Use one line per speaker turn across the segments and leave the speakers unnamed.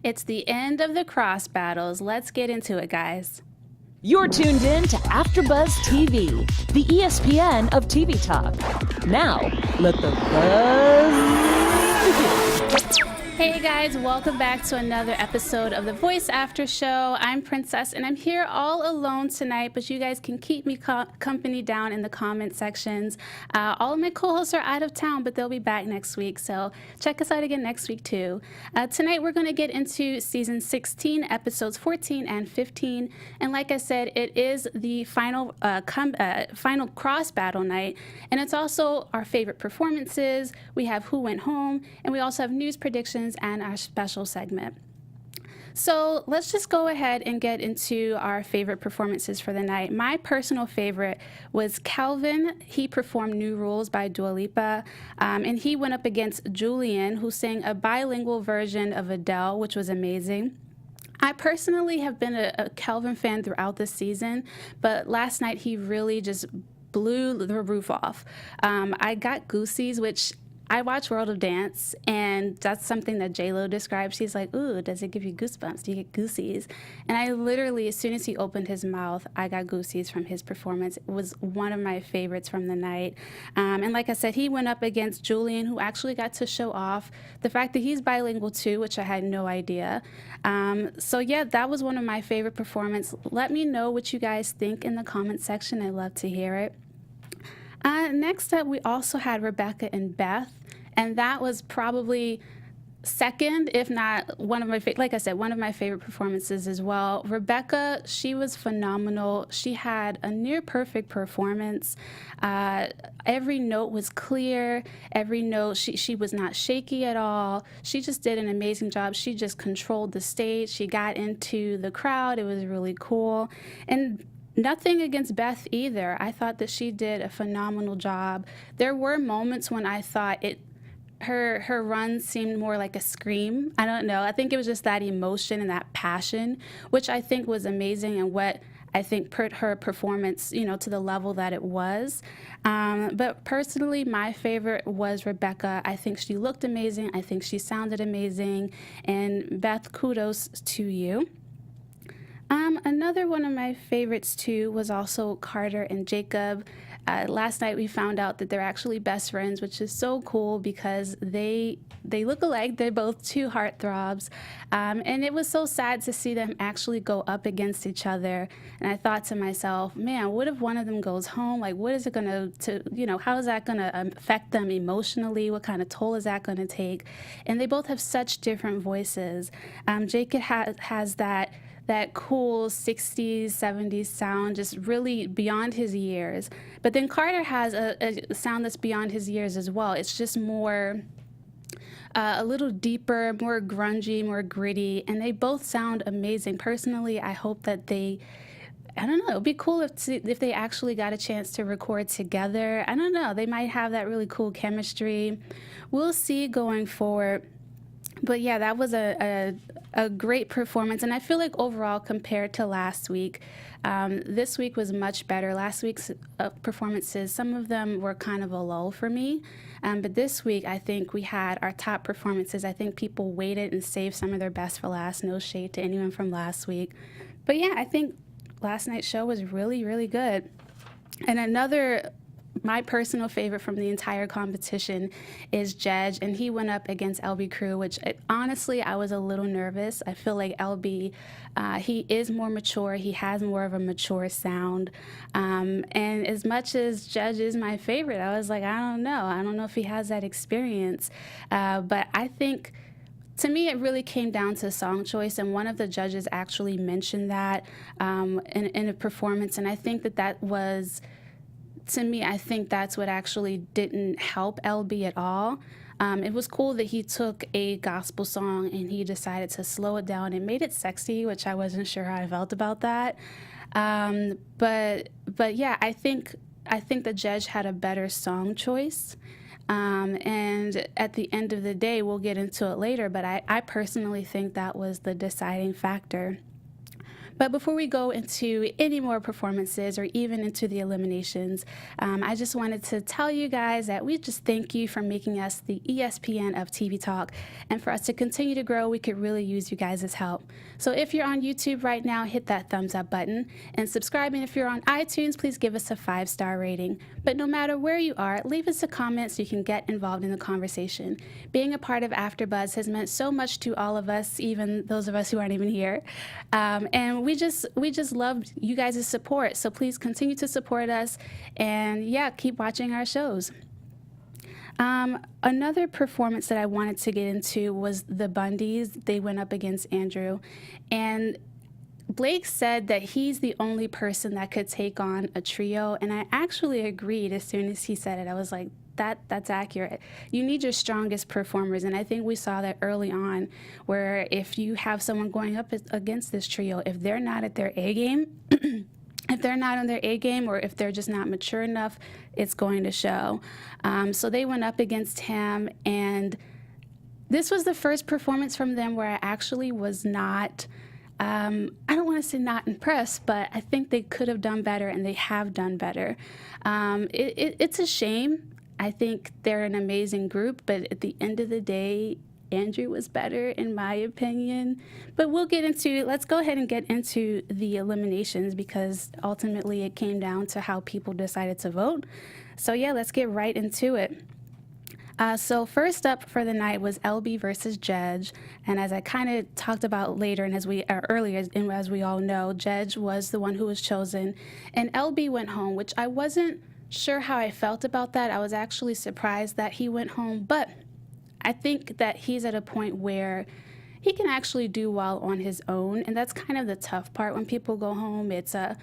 It's the end of the cross battles. Let's get into it, guys.
You're tuned in to AfterBuzz TV, the ESPN of TV talk. Now, let the buzz begin.
Hey guys, welcome back to another episode of the Voice After Show. I'm Princess and I'm here all alone tonight, but you guys can keep me company down in the comment sections. All of my co-hosts are out of town, but they'll be back next week, so check us out again next week too. Tonight we're going to get into season 16, episodes 14 and 15, and like I said, it is the final cross battle night, and it's also our favorite performances. We have Who Went Home, and we also have news predictions and our special segment. So let's just go ahead and get into our favorite performances for the night. My personal favorite was Calvin. He performed New Rules by Dua Lipa, and he went up against Julianne, who sang a bilingual version of Adele, which was amazing. I personally have been a Calvin fan throughout the season, but last night he really just blew the roof off. I got goosies, which I watch World of Dance, and that's something that J-Lo describes. She's like, ooh, does it give you goosebumps? Do you get goosies? And I literally, as soon as he opened his mouth, I got goosies from his performance. It was one of my favorites from the night. And like I said, he went up against Julian, who actually got to show off the fact that he's bilingual too, which I had no idea. So yeah, that was one of my favorite performances. Let me know what you guys think in the comment section. I'd love to hear it. Next up, we also had Rebecca and Beth, and that was probably second, if not one of my like I said, one of my favorite performances as well. Rebecca, she was phenomenal. She had a near perfect performance. Every note was clear. Every note, she was not shaky at all. She just did an amazing job. She just controlled the stage. She got into the crowd. It was really cool. And nothing against Beth either. I thought that she did a phenomenal job. There were moments when I thought her run seemed more like a scream. I don't know. I think it was just that emotion and that passion, which I think was amazing and what I think put her performance, to the level that it was. But personally, my favorite was Rebecca. I think she looked amazing. I think she sounded amazing. And Beth, kudos to you. Another one of my favorites too was also Carter and Jacob. Last night we found out that they're actually best friends, which is so cool because they look alike. They're both two heartthrobs, and it was so sad to see them actually go up against each other. And I thought to myself, man, what if one of them goes home? Like, what is it gonna how is that gonna affect them emotionally? What kind of toll is that gonna take? And they both have such different voices. Jacob has that cool 60s, 70s sound, just really beyond his years. But then Carter has a sound that's beyond his years as well. It's just more, a little deeper, more grungy, more gritty, and they both sound amazing. Personally, I hope that I don't know, it would be cool if they actually got a chance to record together. I don't know, they might have that really cool chemistry. We'll see going forward. But yeah, that was a great performance, and I feel like overall compared to last week, this week was much better. Last week's performances, some of them were kind of a lull for me, but this week I think we had our top performances. I think people waited and saved some of their best for last. No shade to anyone from last week. But yeah, I think last night's show was really, really good. And my personal favorite from the entire competition is Jedge, and he went up against LB Crew, which honestly, I was a little nervous. I feel like LB, he is more mature. He has more of a mature sound. And as much as Jedge is my favorite, I was like, I don't know. I don't know if he has that experience. But I think, to me, it really came down to song choice, and one of the judges actually mentioned that in a performance, and I think that was... To me, I think that's what actually didn't help LB at all. It was cool that he took a gospel song and he decided to slow it down and made it sexy, which I wasn't sure how I felt about that. But yeah, I think the judge had a better song choice. And at the end of the day, we'll get into it later, but I personally think that was the deciding factor. But before we go into any more performances or even into the eliminations, I just wanted to tell you guys that we just thank you for making us the ESPN of TV Talk. And for us to continue to grow, we could really use you guys' help. So if you're on YouTube right now, hit that thumbs up button and subscribe. And if you're on iTunes, please give us a 5-star rating. But no matter where you are, leave us a comment so you can get involved in the conversation. Being a part of AfterBuzz has meant so much to all of us, even those of us who aren't even here. And we just love you guys' support. So please continue to support us and keep watching our shows. Another performance that I wanted to get into was the Bundys. They went up against Andrew, and Blake said that he's the only person that could take on a trio, and I actually agreed as soon as he said it. I was like, that's accurate. You need your strongest performers, and I think we saw that early on, where if you have someone going up against this trio, if they're not at their A game, if they're not on their A game, or if they're just not mature enough, it's going to show. So they went up against him, and this was the first performance from them where I actually was not, I don't want to say not impressed, but I think they could have done better, and they have done better. It's a shame. I think they're an amazing group, but at the end of the day, Andrew was better, in my opinion. But let's go ahead and get into the eliminations, because ultimately it came down to how people decided to vote. So let's get right into it. So first up for the night was LB versus Jedge, and as I kind of talked about later, and earlier, and as we all know, Jedge was the one who was chosen, and LB went home, which I wasn't sure how I felt about that. I was actually surprised that he went home, but I think that he's at a point where he can actually do well on his own, and that's kind of the tough part when people go home. It's a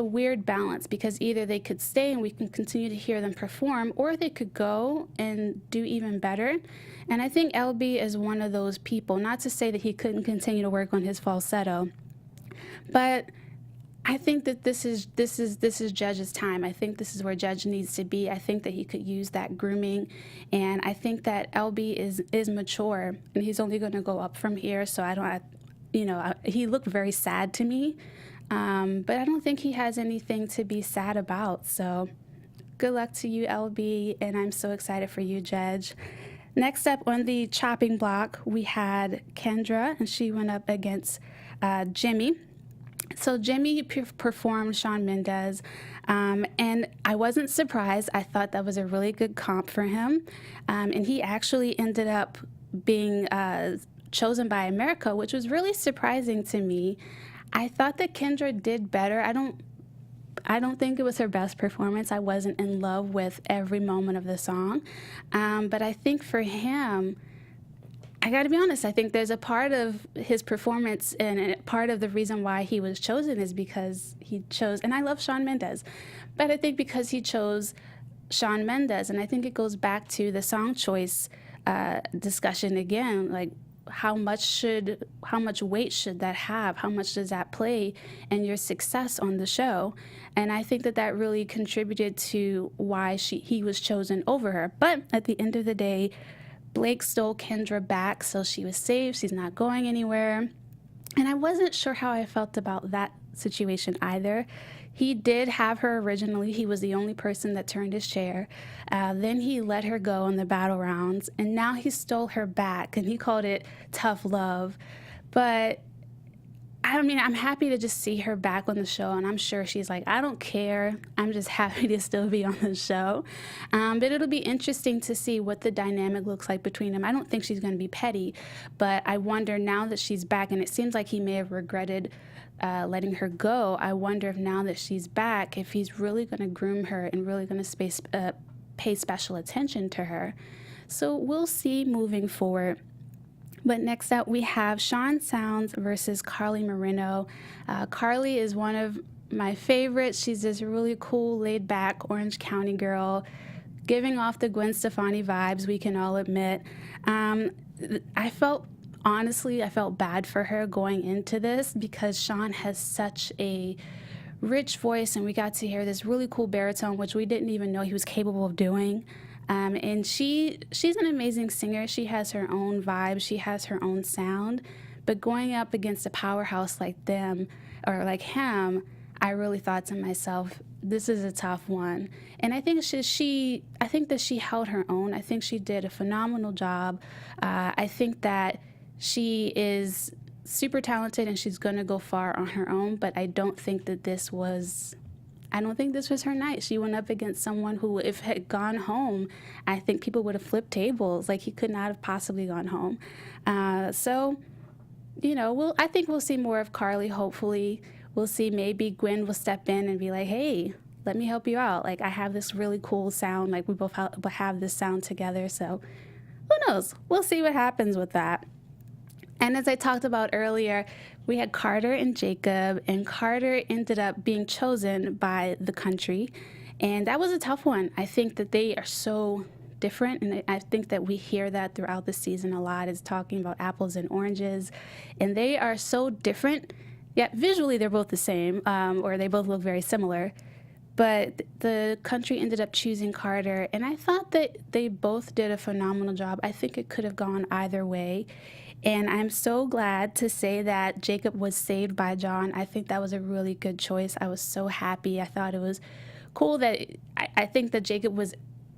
weird balance, because either they could stay and we can continue to hear them perform, or they could go and do even better. And I think LB is one of those people, not to say that he couldn't continue to work on his falsetto, but I think that this is Jedge's time. I think this is where Jedge needs to be. I think that he could use that grooming, and I think that LB is mature, and he's only going to go up from here. So he looked very sad to me, but I don't think he has anything to be sad about. So good luck to you, LB, and I'm so excited for you, Jedge. Next up on the chopping block, we had Kendra, and she went up against Jimmy. So Jimmy performed Shawn Mendes, and I wasn't surprised. I thought that was a really good comp for him, and he actually ended up being chosen by America, which was really surprising to me. I thought that Kendra did better. I don't think it was her best performance. I wasn't in love with every moment of the song, but I think for him, I got to be honest, I think there's a part of his performance and part of the reason why he was chosen is because he chose, and I love Shawn Mendes, but I think because he chose Shawn Mendes, and I think it goes back to the song choice discussion again, like how much weight should that have? How much does that play in your success on the show? And I think that really contributed to why he was chosen over her. But at the end of the day, Blake stole Kendra back, so she was safe. She's not going anywhere. And I wasn't sure how I felt about that situation either. He did have her originally. He was the only person that turned his chair. Then he let her go in the battle rounds, and now he stole her back, and he called it tough love. But I mean, I'm happy to just see her back on the show, and I'm sure she's like, I don't care. I'm just happy to still be on the show. But it'll be interesting to see what the dynamic looks like between them. I don't think she's going to be petty, but I wonder now that she's back, and it seems like he may have regretted letting her go. I wonder if now that she's back, if he's really going to groom her and really going to pay special attention to her. So we'll see moving forward. But next up, we have Sean Sounds versus Carly Marino. Carly is one of my favorites. She's this really cool, laid-back Orange County girl, giving off the Gwen Stefani vibes, we can all admit. I felt bad for her going into this because Sean has such a rich voice, and we got to hear this really cool baritone, which we didn't even know he was capable of doing. And she's an amazing singer. She has her own vibe. She has her own sound. But going up against a powerhouse like them or like him, I really thought to myself, this is a tough one. And I think I think that she held her own. I think she did a phenomenal job. I think that she is super talented and she's going to go far on her own, but I don't think this was her night. She went up against someone who, if had gone home, I think people would have flipped tables. Like, he could not have possibly gone home. So, I think we'll see more of Carly, hopefully. We'll see, maybe Gwen will step in and be like, hey, let me help you out. Like, I have this really cool sound. Like, we both have this sound together. So who knows? We'll see what happens with that. And as I talked about earlier, we had Carter and Jacob, and Carter ended up being chosen by the country. And that was a tough one. I think that they are so different, and I think that we hear that throughout the season a lot, is talking about apples and oranges. And they are so different, yet visually they're both the same, or they both look very similar. But the country ended up choosing Carter, and I thought that they both did a phenomenal job. I think it could have gone either way. And I'm so glad to say that Jacob was saved by John. I think that was a really good choice. I was so happy. I thought it was cool that I think that Jacob was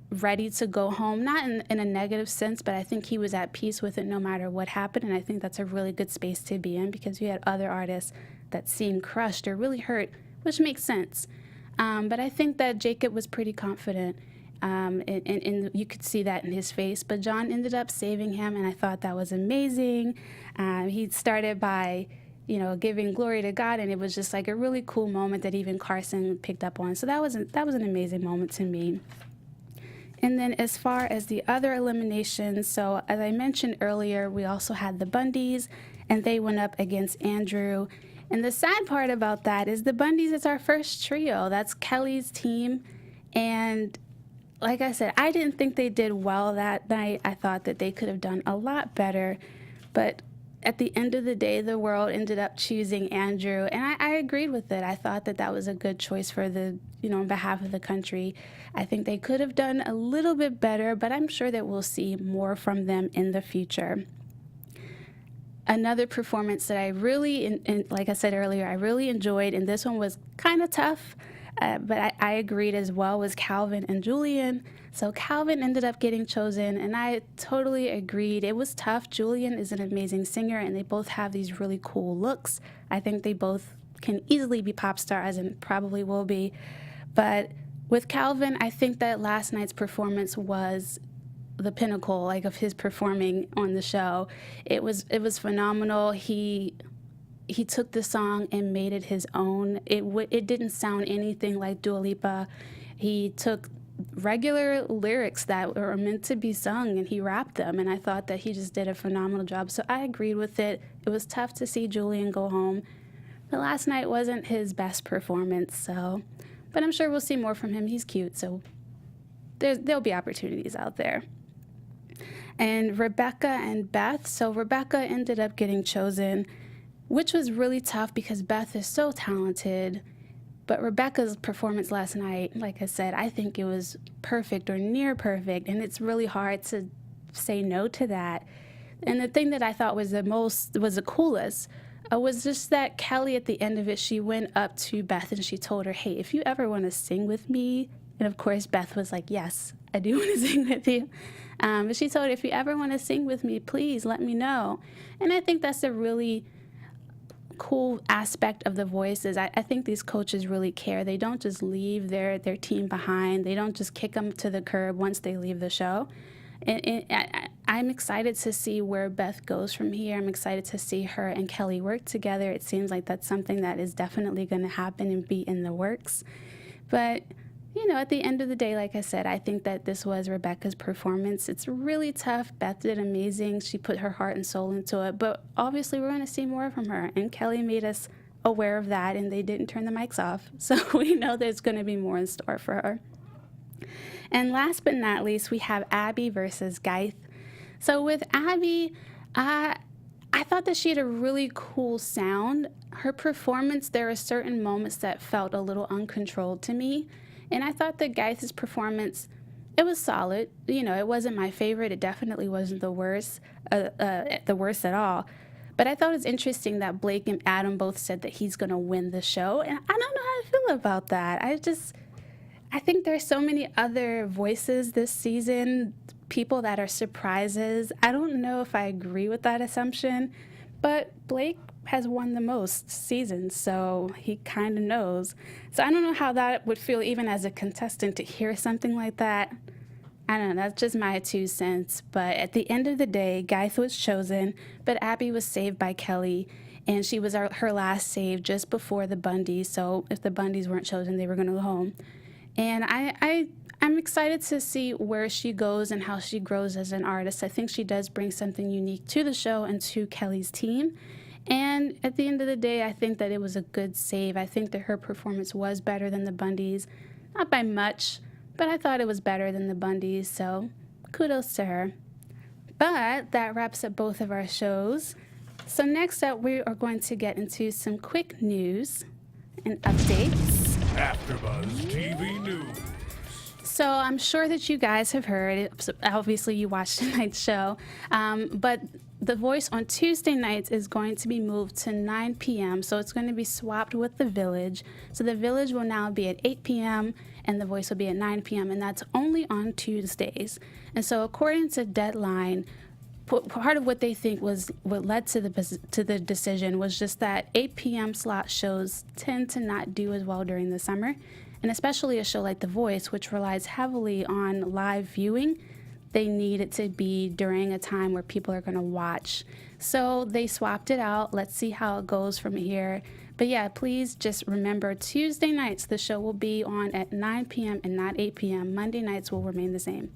ready to go home, not in a negative sense, but I think he was at peace with it no matter what happened. And I think that's a really good space to be in, because you had other artists that seemed crushed or really hurt, which makes sense. But I think that Jacob was pretty confident. And you could see that in his face. But John ended up saving him, and I thought that was amazing. He started by, giving glory to God, and it was just like a really cool moment that even Carson picked up on. So that was an amazing moment to me. And then as far as the other eliminations, so as I mentioned earlier, we also had the Bundys, and they went up against Andrew. And the sad part about that is the Bundys is our first trio. That's Kelly's team, and like I said, I didn't think they did well that night. I thought that they could have done a lot better. But at the end of the day, the world ended up choosing Andrew. And I agreed with it. I thought that that was a good choice for on behalf of the country. I think they could have done a little bit better, but I'm sure that we'll see more from them in the future. Another performance that I really, like I said earlier, I really enjoyed, and this one was kind of tough, but I agreed as well, was Calvin and Julianne. So Calvin ended up getting chosen, and I totally agreed. It was tough. Julianne is an amazing singer, and they both have these really cool looks. I think they both can easily be pop stars and probably will be. But with Calvin, I think that last night's performance was the pinnacle, like, of his performing on the show. It was phenomenal. He took the song and made it his own. It didn't sound anything like Dua Lipa. He took regular lyrics that were meant to be sung and he rapped them, and I thought that he just did a phenomenal job. So I agreed with it. It was tough to see Julianne go home. But last night wasn't his best performance, but I'm sure we'll see more from him. He's cute, so there'll be opportunities out there. And Rebecca and Beth. So Rebecca ended up getting chosen, which was really tough because Beth is so talented. But Rebecca's performance last night, like I said, I think it was perfect or near perfect, and it's really hard to say no to that. And the thing that I thought was the coolest was just that Kelly, at the end of it, she went up to Beth and she told her, hey, if you ever want to sing with me, and of course Beth was like, yes, I do want to sing with you. But she told her, if you ever want to sing with me, please let me know. And I think that's a really cool aspect of The Voice. Is I think these coaches really care. They don't just leave their team behind. They don't just kick them to the curb once they leave the show. And I'm excited to see where Beth goes from here. I'm excited to see her and Kelly work together. It seems like that's something that is definitely going to happen and be in the works. But at the end of the day, like I said, I think that this was Rebecca's performance. It's really tough. Beth did amazing. She put her heart and soul into it. But obviously, we're going to see more from her. And Kelly made us aware of that, and they didn't turn the mics off. So we know there's going to be more in store for her. And last but not least, we have Abby versus Geith. So with Abby, I thought that she had a really cool sound. Her performance, there are certain moments that felt a little uncontrolled to me. And I thought that Geith's performance, it was solid. It wasn't my favorite. It definitely wasn't the worst at all. But I thought it was interesting that Blake and Adam both said that he's going to win the show. And I don't know how to feel about that. I think there's so many other voices this season, people that are surprises. I don't know if I agree with that assumption, but Blake has won the most seasons, so he kind of knows. So I don't know how that would feel even as a contestant to hear something like that. I don't know, that's just my 2 cents. But at the end of the day, Gaith was chosen, but Abby was saved by Kelly, and she was her last save just before the Bundys. So if the Bundys weren't chosen, they were going to go home. And I'm excited to see where she goes and how she grows as an artist. I think she does bring something unique to the show and to Kelly's team. And at the end of the day, I think that it was a good save. I think that her performance was better than the Bundys. Not by much, but I thought it was better than the Bundys, so kudos to her. But that wraps up both of our shows. So next up, we are going to get into some quick news and updates.
AfterBuzz TV News.
So I'm sure that you guys have heard, obviously you watched tonight's show, but The Voice on Tuesday nights is going to be moved to 9 p.m., so it's going to be swapped with The Village. So The Village will now be at 8 p.m., and The Voice will be at 9 p.m., and that's only on Tuesdays. And so according to Deadline, part of what they think was what led to the decision was just that 8 p.m. slot shows tend to not do as well during the summer, and especially a show like The Voice, which relies heavily on live viewing. They need it to be during a time where people are going to watch. So they swapped it out. Let's see how it goes from here. But yeah, please just remember Tuesday nights the show will be on at 9 p.m. and not 8 p.m. Monday nights will remain the same.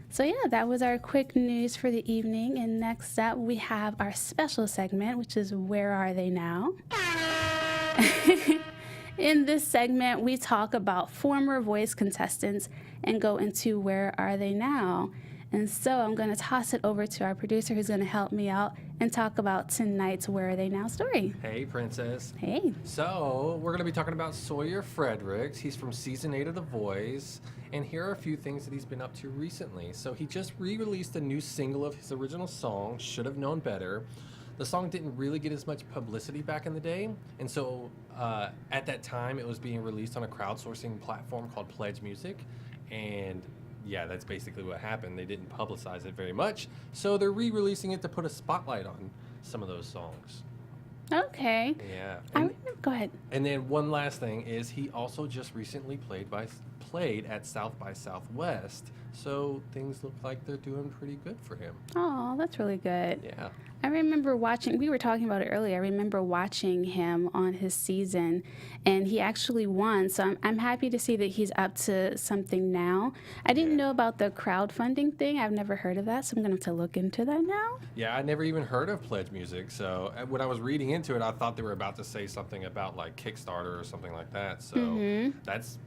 So yeah, that was our quick news for the evening. And next up, we have our special segment, which is Where Are They Now? In this segment, we talk about former Voice contestants and go into Where Are They Now? And so I'm going to toss it over to our producer who's going to help me out and talk about tonight's Where Are They Now story.
Hey, Princess.
Hey.
So, we're going to be talking about Sawyer Fredericks. He's from Season 8 of The Voice. And here are a few things that he's been up to recently. So, he just re-released a new single of his original song, Should Have Known Better. The song didn't really get as much publicity back in the day. And so, at that time, it was being released on a crowdsourcing platform called Pledge Music. And yeah, that's basically what happened. They didn't publicize it very much, so they're re-releasing it to put a spotlight on some of those songs.
Okay.
Yeah.
Go ahead.
And then one last thing is he also just recently played at South by Southwest, so things look like they're doing pretty good for him.
Oh, that's really good.
Yeah.
I remember watching, we were talking about it earlier, I remember watching him on his season, and he actually won, so I'm happy to see that he's up to something now. I didn't know about the crowdfunding thing. I've never heard of that, so I'm going to have to look into that now.
Yeah, I never even heard of Pledge Music, so when I was reading into it, I thought they were about to say something about like Kickstarter or something like that, so that's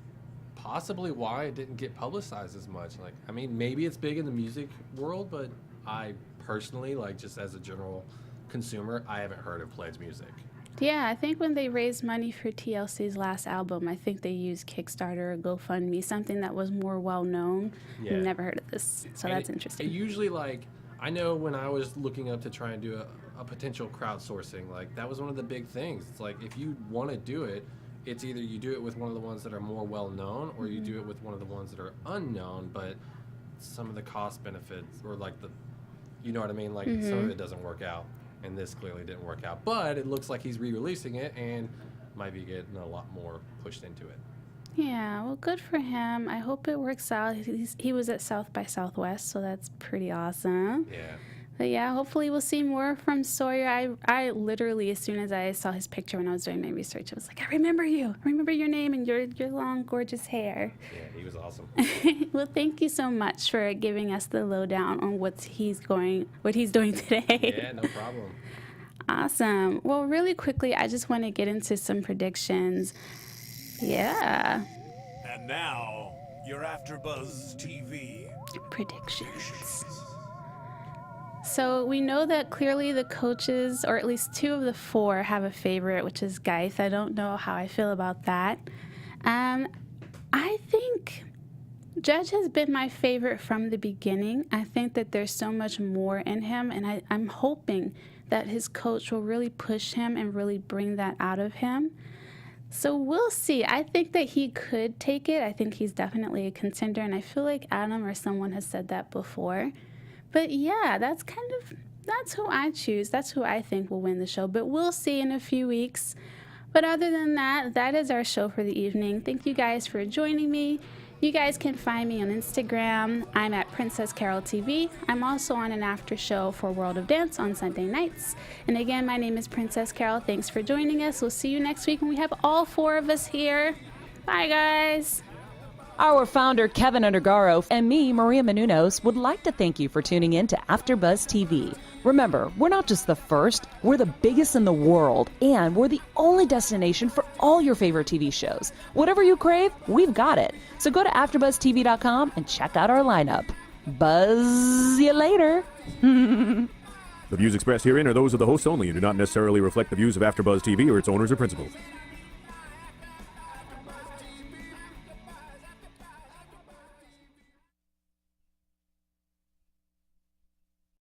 possibly why it didn't get publicized as much. Like, I mean, maybe it's big in the music world, but I personally, like, just as a general consumer, I haven't heard of Pledge Music.
Yeah, I think when they raised money for TLC's last album, I think they used Kickstarter or GoFundMe, something that was more well-known.
Yeah.
Never heard of this, so
And
that's interesting.
It usually, like, I know when I was looking up to try and do a potential crowdsourcing, like, that was one of the big things. It's like, if you want to do it, it's either you do it with one of the ones that are more well-known or you do it with one of the ones that are unknown, but some of the cost benefits or, like, you know what I mean? Like, some of it doesn't work out, and this clearly didn't work out. But it looks like he's re-releasing it and might be getting a lot more pushed into it.
Yeah, well, good for him. I hope it works out. He was at South by Southwest, so that's pretty awesome.
Yeah.
But yeah, hopefully we'll see more from Sawyer. I literally, as soon as I saw his picture when I was doing my research, I was like, I remember you. I remember your name and your long, gorgeous hair.
Yeah, he was awesome.
Well, thank you so much for giving us the lowdown on what he's doing today.
Yeah, no problem.
Awesome. Well, really quickly, I just want to get into some predictions. Yeah.
And now, your AfterBuzz TV
Predictions. So we know that clearly the coaches, or at least 2 of the 4, have a favorite, which is Gaith. I don't know how I feel about that. I think Judge has been my favorite from the beginning. I think that there's so much more in him, and I'm hoping that his coach will really push him and really bring that out of him. So we'll see. I think that he could take it. I think he's definitely a contender, and I feel like Adam or someone has said that before. But yeah, that's who I choose. That's who I think will win the show. But we'll see in a few weeks. But other than that, that is our show for the evening. Thank you guys for joining me. You guys can find me on Instagram. I'm at Princess Carroll TV. I'm also on an after show for World of Dance on Sunday nights. And again, my name is Princess Carroll. Thanks for joining us. We'll see you next week when we have all 4 of us here. Bye, guys.
Our founder, Kevin Undergaro, and me, Maria Menounos, would like to thank you for tuning in to AfterBuzz TV. Remember, we're not just the first, we're the biggest in the world, and we're the only destination for all your favorite TV shows. Whatever you crave, we've got it. So go to AfterBuzzTV.com and check out our lineup. Buzz you later.
The views expressed herein are those of the hosts only and do not necessarily reflect the views of AfterBuzz TV or its owners or principals.